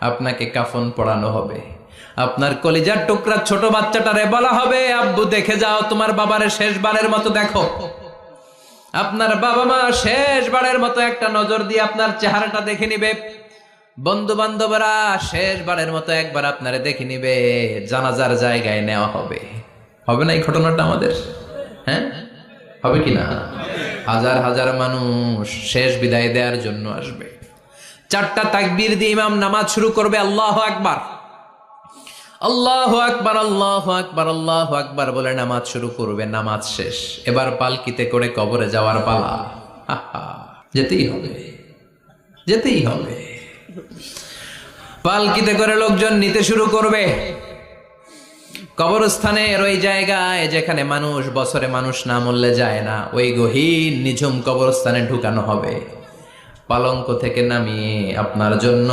আপনাকে কাফন পরানো হবে। আপনার কলিজার টুকরা ছোট বাচ্চাটারে বলা হবে, আব্বু দেখে যাও তোমার বাবারে শেষবারের মতো দেখো। আপনার বাবা মা শেষবারের মতো একটা নজর দিয়ে আপনার চেহারাটা দেখে নিবে। বন্ধু বান্ধবরা শেষবারের মতো একবার আপনারে দেখে নিবে। জানাজার জায়গায় নেওয়া হবে। হবে না এই ঘটনাটা আমাদের? হ্যাঁ, হবে কিনা? হাজার হাজার মানুষ শেষ বিদায় দেওয়ার জন্য আসবে। 4টা তাকবীর দিয়ে ইমাম নামাজ শুরু করবে। আল্লাহু আকবার, আল্লাহু আকবার, আল্লাহু আকবার, আল্লাহু আকবার বলে নামাজ শুরু করবে। নামাজ শেষ, এবার পালকিতে করে কবরে যাওয়ার পালা। আহা, যেতেই হবে, যেতেই হবে। পালকিতে করে লোকজন নিতে শুরু করবে। কবরস্থানের ওই জায়গায় যেখানে মানুষ বছরে মানুষ না মরলে যায় না, ওই গহীন নিঝুম কবরস্থানে ঢুকানো হবে। পালঙ্ক থেকে নামিয়ে আপনার জন্য